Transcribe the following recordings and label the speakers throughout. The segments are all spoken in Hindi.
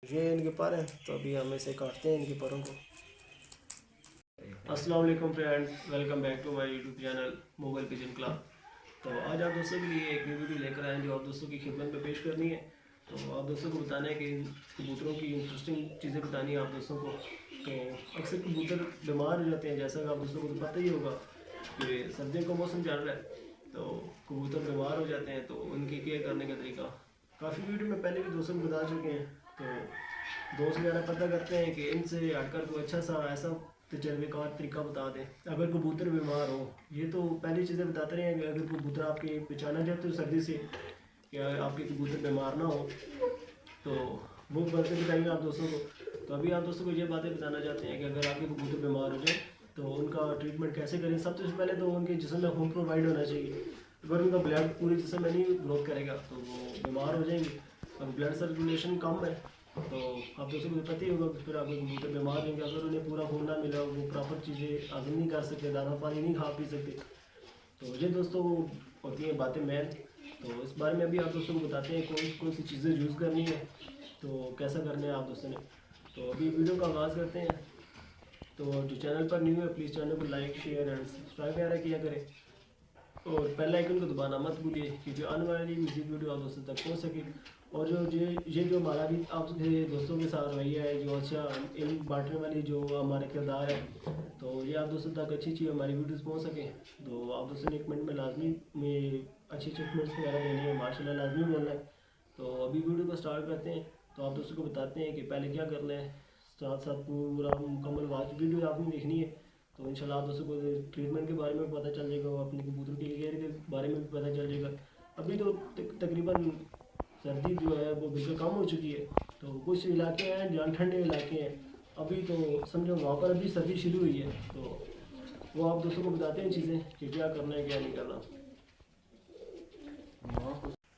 Speaker 1: ये इनके पर हैं, तो अभी हम इसे काटते हैं इनके परों को। अस्सलाम वालेकुम friend, welcome back to my YouTube channel mobile pigeon club. तो आज आप दोस्तों के लिए एक न्यू वीडियो लेकर आए हैं जो आप दोस्तों की खिदमत में पेश करनी है। तो आप दोस्तों को बताना है कि कबूतरों की इंटरेस्टिंग चीज़ें बतानी है आप दोस्तों को। तो अक्सर कबूतर बीमार हो जाते हैं, जैसा कि आप दोस्तों को तो पता ही होगा कि सर्दियों का मौसम चल रहा है, तो कबूतर बीमार हो जाते हैं। तो उनकी केयर करने का तरीका काफ़ी वीडियो में पहले भी दोस्तों को बता चुके हैं। तो दोस्त वगैरह पता करते हैं कि इनसे हटकर कोई अच्छा सा ऐसा तजर्बेकार तरीका बता दें अगर कबूतर बीमार हो। ये तो पहली चीज़ें बताते रहे हैं कि अगर कबूतर आपके पहचाना जाते हो सर्दी से या आपके कबूतर बीमार ना हो, तो वो बातें बताइए आप दोस्तों को। तो अभी आप दोस्तों को ये बातें बताना चाहते हैं कि अगर आपके कबूतर बीमार हो जाए तो उनका ट्रीटमेंट कैसे करें। सबसे पहले तो उनके जिस्म में खून प्रोवाइड होना चाहिए। अगर उनका ब्लड पूरे जिस्म में नहीं ग्रोथ करेगा तो वो बीमार हो जाएंगे। अब ब्लड सर्कुलेशन कम है तो आप दोस्तों को पता ही होगा कि फिर आपके कबूतर बीमार होंगे। अगर उन्हें पूरा खून ना मिला, वो प्रॉपर चीज़ें हजम नहीं कर सकते, दाना पानी नहीं खा पी सकते, तो ये दोस्तों होती हैं बातें मेन। तो इस बारे में अभी आप दोस्तों को बताते हैं कौन कौन सी चीज़ें यूज़ करनी है, तो कैसा करना है आप दोस्तों ने। तो अभी वीडियो का आगाज़ करते हैं। तो जो चैनल पर न्यू है प्लीज़ चैनल को लाइक शेयर एंड सब्सक्राइब वगैरह किया करें और बेल आइकन को दबाना मत भूलिए क्योंकि आने वाली मज़ीद वीडियो आप दोस्तों तक पहुंच सके। और जो ये जो हमारा भी आपके दोस्तों के साथ रवैया है, जो अच्छा इन बांटने वाली जो हमारे किरदार है, तो ये आप दोस्तों तक अच्छी अच्छी हमारी वीडियोस पहुंच सकें। तो आप दोस्तों ने कमेंट में लाजमी में अच्छी अच्छी कमेंट्स वगैरह देने हैं, माशाल्लाह लाजमी बोलना है। तो अभी वीडियो को स्टार्ट करते हैं। तो आप दोस्तों को बताते हैं कि पहले क्या करना है, साथ साथ पूरा मुकम्मल वाच वीडियो आपने देखनी है। तो इंशाल्लाह आप दोस्तों को ट्रीटमेंट के बारे में पता चल जाएगा, अपने कबूतर की केयर के बारे में भी पता चल जाएगा। अभी तो तकरीबन सर्दी जो है वो बिल्कुल कम हो चुकी है। तो कुछ इलाके हैं जहाँ ठंडे इलाके हैं, अभी तो समझो वहाँ पर अभी सर्दी शुरू हुई है। तो वो आप दोस्तों को बताते हैं चीज़ें कि क्या करना है क्या नहीं करना।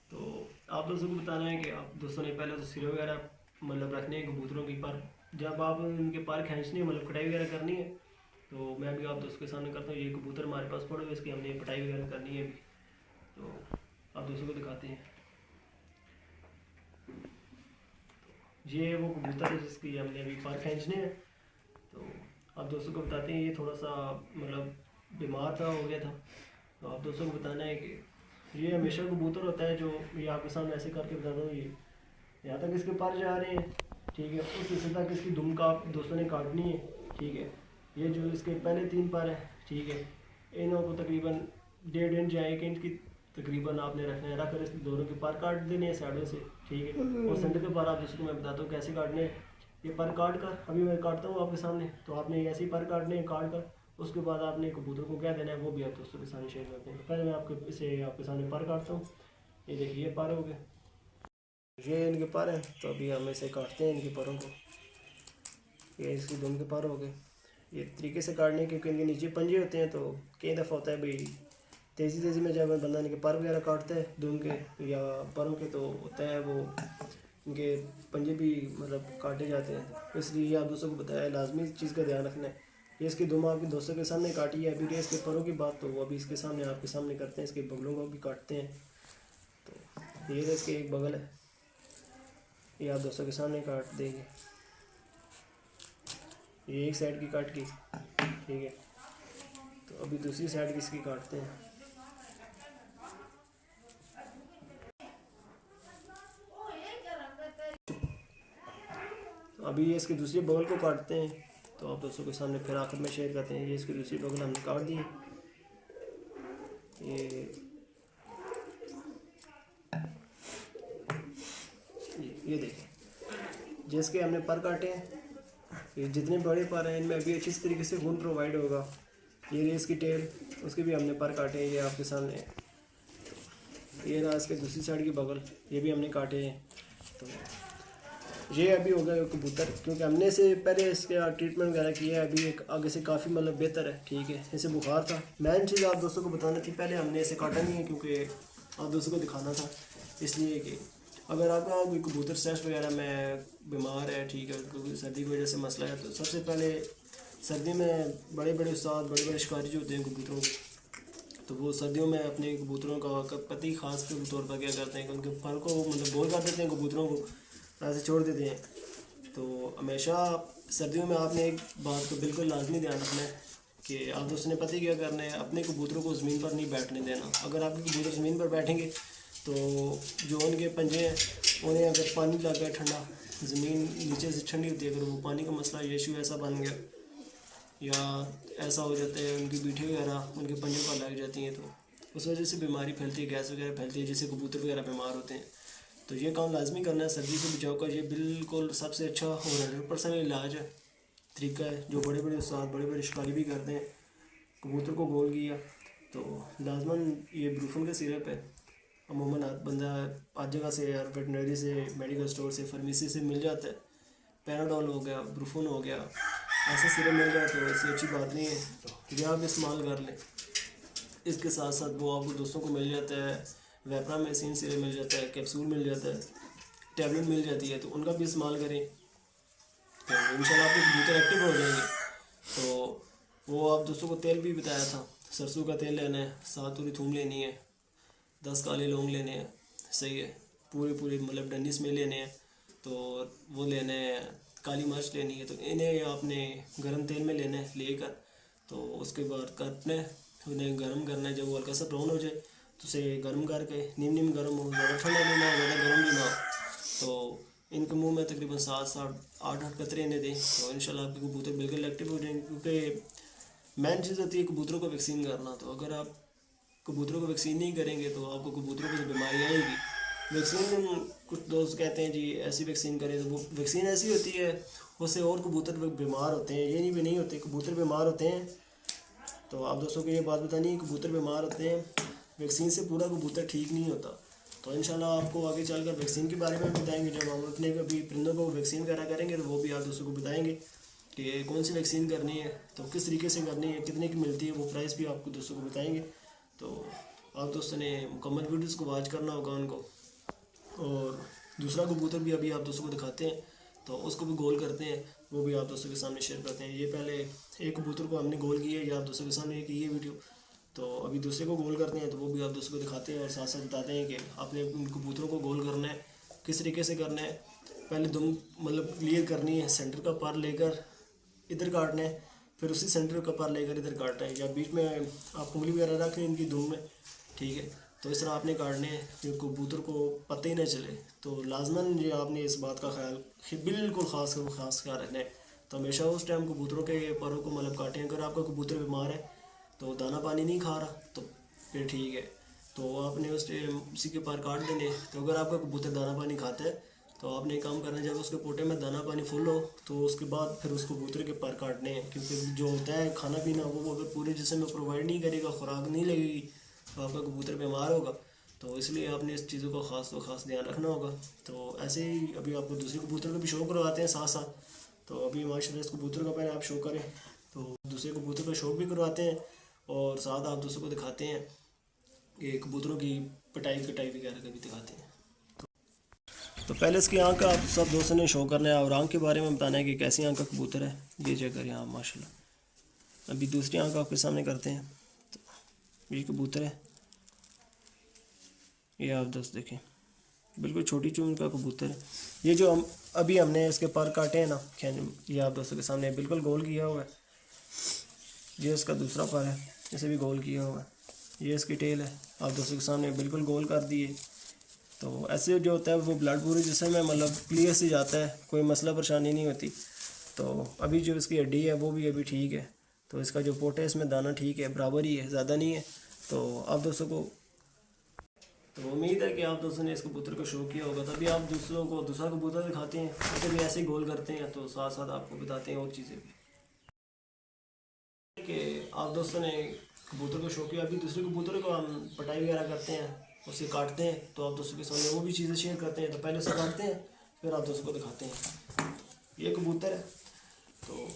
Speaker 1: तो आप दोस्तों को बताना है कि आप दोस्तों ने पहले तो सिरे वगैरह मतलब रखने हैं कबूतरों की पर। जब आप उनके पर खींचनी है मतलब कटाई वगैरह करनी है, तो मैं भी आप दोस्तों के सामने करता हूँ। ये कबूतर हमारे पास पड़े हुए, इसकी हमने पटाई वगैरह करनी है अभी, तो आप दोस्तों को दिखाते हैं। ये वो कबूतर है जिसकी हमने अभी पर खींचने हैं। तो आप दोस्तों को बताते हैं, ये थोड़ा सा मतलब बीमार था, हो गया था। तो आप दोस्तों को बताना है कि ये हमेशा कबूतर होता है जो ये आपके सामने ऐसे करके बताता हूँ। ये यहाँ तक इसके पर जा रहे हैं, ठीक है, उस हिस्से तक इसकी दुम का आप दोस्तों ने काटनी है, ठीक है। ये जो इसके पहले 3 पर हैं, ठीक है, इन्हों को तकरीबन 1.5 इंच या 1 इंच की तकरीबन आपने रखना है, रखकर इस दोनों के पर काट देने हैं साइडों से, ठीक है। और संडे के पर आप दोस्तों को मैं बताता हूँ कैसे काटने हैं। ये पर काट कर अभी मैं काटता हूँ आपके सामने, तो आपने ऐसे ही पर काटने हैं काट कर। उसके बाद आपने कबूतर को क्या देना है वो भी आप दोस्तों के सामने शेयर करते हैं। पहले मैं आपके सामने पर काटता हूँ। ये देखिए ये पर हो गए, ये इनके पर हैं। तो अभी हम इसे काटते हैं इनके परों को। ये इसकी दुम के पर हो गए। ये तरीके से काटने क्योंकि इनके नीचे पंजे होते हैं, तो कई दफ़ा होता है भाई तेज़ी तेज़ी में जब बंदा इनके पर वगैरह काटता है दुम के या परों के, तो होता है वो इनके पंजे भी मतलब काटे जाते हैं। इसलिए आप दोस्तों को बताया लाजमी इस चीज़ का ध्यान रखना है। ये इसकी दुम आपके दोस्तों के सामने काटी है, अभी रही इसके परों की बात, तो वो अभी इसके सामने आपके सामने करते हैं, इसके बगलों को भी काटते हैं। तो ये इसके एक बगल है, ये आप दोस्तों के सामने काट देंगे। ये एक साइड की काट की, ठीक है। तो अभी दूसरी साइड की इसकी काटते हैं। तो अभी ये इसके दूसरी बगल को काटते हैं, तो आप दोस्तों के सामने फिर आखिर में शेयर करते हैं। ये इसकी दूसरी बगल हमने काट दी। ये देखें जिसके हमने पर काटे हैं, ये जितने बड़े पर हैं इनमें अभी अच्छी तरीके से खून प्रोवाइड होगा। ये इसकी टेल, उसके भी हमने पर काटे हैं, ये आपके सामने है। ये रहा इसके दूसरी साइड की बगल, ये भी हमने काटे हैं। तो ये अभी हो गया कबूतर, क्योंकि हमने इसे पहले इसका ट्रीटमेंट वगैरह किया है, अभी एक आगे से काफ़ी मतलब बेहतर है, ठीक है। इसे बुखार था, मेन चीज़ आप दोस्तों को बताना थी, पहले हमने इसे काटा नहीं है क्योंकि आप दोस्तों को दिखाना था। इसलिए कि अगर आपका कोई कबूतर स्ट्रेस वगैरह में बीमार है, ठीक है, क्योंकि सर्दी की वजह से मसला है, तो सबसे पहले सर्दी में बड़े बड़े उस्ताद बड़े बड़े शिकारी जो होते हैं कबूतरों के, तो वो सर्दियों में अपने कबूतरों का पति ख़ास तौर पर क्या करते हैं कि उनके पर को मतलब बोल कर देते हैं, कबूतरों को ऐसे छोड़ देते हैं। तो हमेशा सर्दियों में आपने एक बात को बिल्कुल लाजमी ध्यान रखना है कि आप दोस्तों ने पता ही क्या करना है, अपने कबूतरों को ज़मीन पर नहीं बैठने देना। अगर आपके कबूतर ज़मीन पर बैठेंगे तो जो उनके पंजे हैं उन्हें अगर पानी लग गया ठंडा, ज़मीन नीचे से ठंडी होती है, अगर वो पानी का मसला इशू ऐसा बन गया या ऐसा हो जाता है उनकी बीठे वगैरह उनके पंजों पर लग जाती हैं, तो उस वजह से बीमारी फैलती है, गैस वगैरह फैलती है, जिससे कबूतर वगैरह बीमार होते हैं। तो ये काम लाजमी करना है, सर्दी से बचाव का ये बिल्कुल सबसे अच्छा और 100% इलाज है, तरीका है, जो बड़े बड़े उस्ताद बड़े बड़े शिकारी भी करते हैं। कबूतर को गोल किया तो लाजमन ये ब्रूफन का सिरप है, अमूमन बंदा आज जगह से या वेटनरी से, मेडिकल स्टोर से, फार्मेसी से मिल जाता है। पैराडोल हो गया, ब्रूफन हो गया, ऐसा सिरप मिल जाए तो ऐसी अच्छी बात नहीं है, तो ये आप इस्तेमाल कर लें। इसके साथ साथ वो आपको दोस्तों को मिल जाता है, वैप्रामाइसिन सिरप मिल जाता है, कैप्सूल मिल जाता है, टैबलेट मिल जाती है, तो उनका भी इस्तेमाल करें तो इंशाल्लाह आपके कबूतर एक्टिव हो जाएंगे। तो वो आप दोस्तों को तेल भी बताया था, सरसों का तेल लेना है, 7 पूरी थूम लेनी है, 10 काले लौंग लेने हैं, सही है, पूरे मतलब डंडिस में लेने हैं, तो वो लेने हैं, काली मिर्च लेनी है, तो इन्हें आपने गर्म तेल में लेना है, लेकर तो उसके बाद काटना है, उन्हें गर्म करना है। जब वो हल्का सा ब्राउन हो जाए तो उसे गर्म करके नीम गर्म हो, ज़्यादा ठंडा भी ना हो, ज़्यादा गर्म भी ना हो, तो इनके मुंह में तकरीबन 7-8 कतरे इन्हें दें, तो इंशाल्लाह आपके कबूतर बिल्कुल एक्टिव हो जाएंगे। क्योंकि मेन चीज़ होती है कबूतरों को वैक्सीन करना, तो अगर आप कबूतरों को वैक्सीन नहीं करेंगे तो आपको कबूतरों को तो बीमारी आएगी। वैक्सीन कुछ दोस्त कहते हैं जी ऐसी वैक्सीन करें, तो वो वैक्सीन ऐसी होती है उससे और कबूतर बीमार होते हैं, ये नहीं भी नहीं होते, कबूतर बीमार होते हैं। तो आप दोस्तों को ये बात बतानी है, कबूतर बीमार होते हैं, वैक्सीन से पूरा कबूतर ठीक नहीं होता। तो इंशाल्लाह आपको आगे चलकर वैक्सीन के बारे में बताएंगे, जब हम अपने कभी परिंदों को वैक्सीन वगैरह करेंगे तो वो भी आप दोस्तों को बताएंगे कि कौन सी वैक्सीन करनी है, तो किस तरीके से करनी है, कितने की मिलती है, वो प्राइस भी आपको दोस्तों को बताएंगे। तो आप दोस्तों ने मुकम्मल वीडियोस को वॉच करना होगा उनको। और दूसरा कबूतर भी अभी आप दोस्तों को दिखाते हैं, तो उसको भी गोल करते हैं, वो भी आप दोस्तों के सामने शेयर करते हैं। ये पहले एक कबूतर को हमने गोल किया, ये आप दोस्तों के सामने की ये वीडियो, तो अभी दूसरे को गोल करते हैं, तो वो भी आप दोस्तों को दिखाते हैं और साथ साथ बताते हैं कि आपने उन कबूतरों को गोल करना है, किस तरीके से करना है। पहले दुम मतलब क्लियर करनी है, सेंटर का पार लेकर इधर काटना है, फिर उसी सेंटर का पार लेकर इधर काटना है, या बीच में आप उंगली वगैरह रख लें इनकी दुम में, ठीक है। तो इस तरह आपने काटने हैं कि कबूतर को पता ही ना चले। तो लाजमन ये आपने इस बात का ख्याल बिल्कुल ख़ास ख्याल रखना है। तो हमेशा उस टाइम कबूतरों के परों को मतलब काटें। अगर आपका कबूतर बीमार है तो दाना पानी नहीं खा रहा तो फिर ठीक है, तो आपने उसी के पार काट देने। तो अगर आपका कबूतर दाना पानी खाता है तो आपने एक काम करना है, जब उसके पोटे में दाना पानी फुल हो तो उसके बाद फिर उसको कबूतर के पार काटने हैं। क्योंकि जो होता है खाना पीना वो अगर पूरे जिस्म में प्रोवाइड नहीं करेगा, खुराक नहीं लगेगी, तो आपका कबूतर बीमार होगा। तो इसलिए आपने इस चीज़ों का ख़ास ध्यान रखना होगा। तो ऐसे ही अभी आपको दूसरे कबूतर का भी शो करवाते हैं साथ साथ। तो अभी माशाल्लाह इस कबूतर का पहले आप शो करें, तो दूसरे कबूतर का शो भी करवाते हैं और साथ आप दोस्तों को दिखाते हैं कि कबूतरों की कटाई वगैरह का भी दिखाते हैं। तो पहले इसकी आँख का आप सब दोस्तों ने शो करना है और आँख के बारे में बताना है कि कैसी आँख का कबूतर है। ये चेक करें आप माशाल्लाह। अभी दूसरी आँख आपके सामने करते हैं। तो ये कबूतर है, ये आप दोस्त देखें, बिल्कुल छोटी चून का कबूतर है। ये जो अभी हमने इसके पर काटे हैं ना, ये आप दोस्तों के सामने बिल्कुल गोल किया हुआ है। ये इसका दूसरा पर है, इसे भी गोल किया हुआ है। ये इसकी टेल है, आप दोस्तों के सामने बिल्कुल गोल कर दिए। तो ऐसे जो होता है वो ब्लड पूरे जिसम में मतलब क्लियर से जाता है, कोई मसला परेशानी नहीं होती। तो अभी जो इसकी हड्डी है वो भी अभी ठीक है। तो इसका जो पोटा है इसमें दाना ठीक है, बराबर ही है, ज़्यादा नहीं है। तो आप दोस्तों को तो उम्मीद है कि आप दोस्तों ने इस कबूतर को शो किया होगा। तभी आप दूसरों को दूसरा कबूतर दिखाते हैं, उसे भी ऐसे ही गोल करते हैं। तो साथ साथ आपको बताते हैं और चीज़ें भी कि आप दोस्तों ने कबूतर को शो किया। अभी दूसरे कबूतर को हम पटाई वगैरह करते हैं, उसे काटते हैं, तो आप दोस्तों के सामने वो भी चीज़ें शेयर करते हैं। तो पहले उसे काटते हैं फिर आप दोस्तों को दिखाते हैं। ये कबूतर है, तो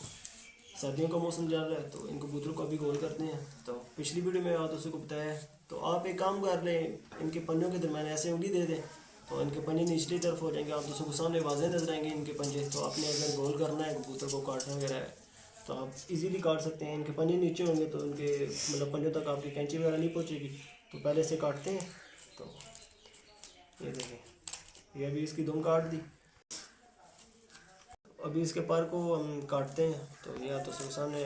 Speaker 1: सर्दियों का मौसम चल रहा है तो इन कबूतरों को अभी गोल करते हैं। तो पिछली वीडियो में आप दोस्तों को बताया है। तो आप एक काम कर लें, इनके पंजों के दरम्यान ऐसे उंगली दे दें तो इनके पंजे निचली तरफ हो जाएंगे, आप दोस्तों को सामने वाज़ेह नजर आएंगे इनके पंजे। तो आपने अगर गोल करना है कबूतर को काटना वगैरह है तो आप इजीली काट सकते हैं। इनके पंजे नीचे होंगे तो इनके मतलब पंजों तक आपकी कैंची वगैरह नहीं पहुँचेगी। तो पहले से काटते हैं। तो ये देखें, ये अभी इसकी दुम काट दी। अभी इसके पर को हम काटते हैं। तो ये आप दोस्तों के सामने,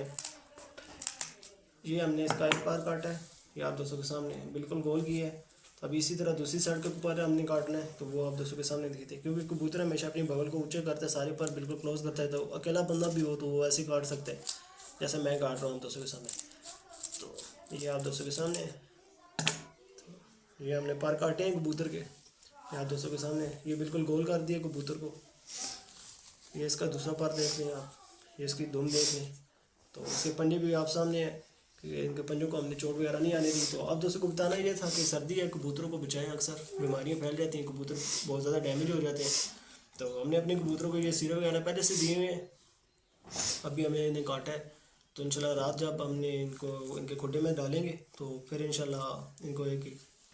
Speaker 1: ये हमने इसका एक पार काटा है, ये आप दोस्तों के सामने बिल्कुल गोल किया है। तो अभी इसी तरह दूसरी साइड के ऊपर हमने काटना है, तो वो आप दोस्तों के सामने दिखते हैं। क्योंकि कबूतर हमेशा अपनी बगल को ऊंचे करता है, सारे पर बिल्कुल क्लोज करता है। तो अकेला बंदा भी हो तो वो ऐसे काट सकते हैं जैसे मैं काट रहा हूँ दोस्तों के सामने। तो ये आप दोस्तों के सामने, ये हमने पर काटे हैं कबूतर के, ये आप दोस्तों के सामने ये बिल्कुल गोल कर दिया कबूतर को। ये इसका दूसरा पार देख लें आप, ये इसकी धुन देख लें। तो इसके पंजे भी आप सामने हैं कि इनके पंजों को हमने चोट वगैरह नहीं आने दी। तो आप दोस्तों को बताना ये था कि सर्दी है, कबूतरों को बचाएं, अक्सर बीमारियां फैल जाती हैं, कबूतर बहुत ज़्यादा डैमेज हो जाते हैं। तो हमने अपने कबूतरों को ये सिरप वगैरह पहले से दिए हुए हैं, अभी हमें इन्हें काटा है। तो इंशाल्लाह रात जब हमने इनको इनके खुड्डे में डालेंगे तो फिर इंशाल्लाह इनको एक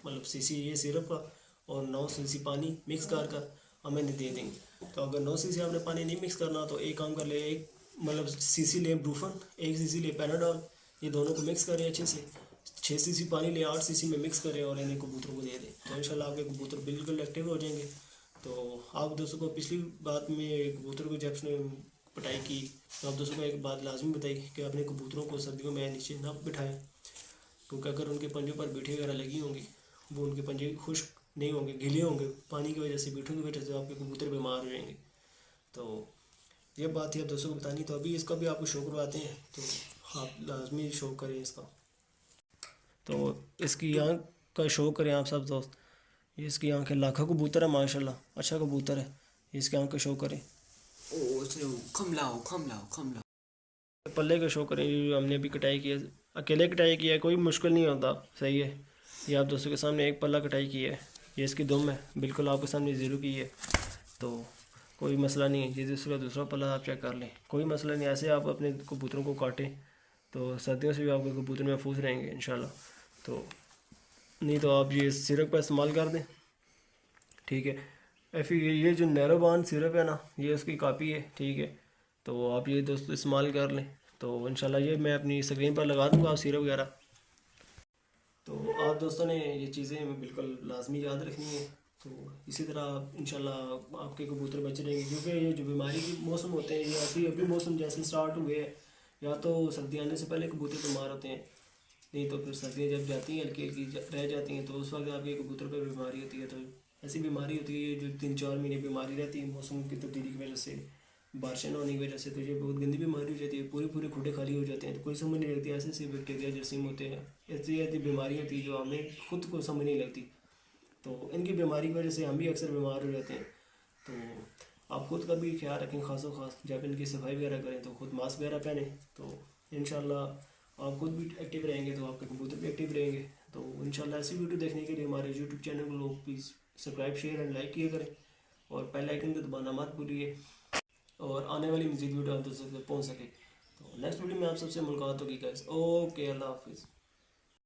Speaker 1: मतलब सीसी ये सिरप का और 9 सीसी पानी मिक्स कर हम इन्हें दे देंगे। तो अगर 9 सीसी आपने पानी नहीं मिक्स करना तो एक काम कर ले, एक मतलब सीसी ले ब्रूफन, 1 सीसी ले पैनाडॉल, ये दोनों को मिक्स करें अच्छे से। 6 सीसी पानी ले 8 सीसी में मिक्स करें और इन्हें कबूतरों को दे दें। तो इंशाल्लाह आपके कबूतर बिल्कुल एक्टिव हो जाएंगे। तो आप दोस्तों को पिछली बात में कबूतर को जब उसने पटाई की, तो आप दोस्तों को एक बात लाजमी बताई कि अपने कबूतरों को सर्दियों में नीचे ना बिठाएं, क्योंकि अगर उनके पंजों पर बीठी वगैरह लगी होंगी, वो उनके पंजे खुश्क नहीं होंगे, गीले होंगे पानी की वजह से, बीठों की वजह से आपके कबूतर बीमार हो जाएंगे। तो ये बात ही आप दोस्तों को बतानी। तो अभी इसका भी आपको शो करवाते हैं, तो आप लाजमी शो करें इसका। तो इसकी आँख का शो करें आप सब दोस्त, ये इसकी आँख है, लाखा कबूतर है माशाल्लाह, अच्छा कबूतर है। इसकी आँख का शो करें, पल्ले का शो करें। ये हमने अभी कटाई की है, अकेले कटाई किया है, कोई मुश्किल नहीं होता, सही है। ये आप दोस्तों के सामने एक पल्ला कटाई की है, ये इसकी दुम है, बिल्कुल आपके सामने ज़ीरो की है। तो कोई मसला नहीं है, ये दूसरा पल्ला आप चेक कर लें, कोई मसला नहीं। ऐसे आप अपने कबूतरों को काटें तो सर्दियों से भी आपके कबूतर महफूज रहेंगे इंशाल्लाह। तो नहीं तो आप ये सिरप का इस्तेमाल कर दें, ठीक है। फिर ये जो नैरोबान सिरप है ना, ये उसकी कापी है, ठीक है। तो आप ये दोस्तों इस्तेमाल कर लें। तो इंशाल्लाह ये मैं अपनी स्क्रीन पर लगा दूँगा, आप सिरप वगैरह। तो आप दोस्तों ने ये चीज़ें बिल्कुल लाजमी याद रखनी है। तो इसी तरह इंशाल्लाह आपके कबूतर बच रहेंगे, क्योंकि ये जो बीमारी के मौसम होते हैं, ये ऐसे अभी मौसम जैसे स्टार्ट हुए हैं, या तो सर्दी आने से पहले कबूतर बीमार होते हैं, नहीं तो फिर सर्दियाँ जब जाती हैं हल्की हल्की रह जाती हैं, तो उस वक्त आपके कबूतर पर बीमारी होती है। तो ऐसी बीमारी होती है जो 3-4 महीने बीमारी रहती है मौसम की तब्दीली की वजह से, बारिशें न होने की वजह से। तो ये बहुत गंदी बीमारी हो जाती है, पूरे खुडे खाली हो जाते हैं, तो कोई समझ नहीं लगती। ऐसे ऐसे बैक्टीरिया जरासीम होते हैं, ऐसी ऐसी बीमारी होती है जो हमें खुद को समझ नहीं लगती। तो इनकी बीमारी की वजह से हम भी अक्सर बीमार हो जाते हैं। तो आप खुद का भी ख्याल रखें, ख़ास जब इनकी सफाई वगैरह करें तो खुद मास्क वगैरह पहने। तो इंशाल्लाह आप खुद भी एक्टिव रहेंगे तो आपके कबूतर भी एक्टिव रहेंगे। तो इंशाल्लाह ऐसी वीडियो देखने के लिए हमारे यूट्यूब चैनल को लोग please subscribe, share and like किया करें, और बेल आइकन को दबाना मत भूलिए, और आने वाली मज़ीद वीडियो आप तक पहुँच सके। तो नेक्स्ट वीडियो में आप सबसे मुलाकात होगी गाइस। ओके, अल्लाह हाफिज़।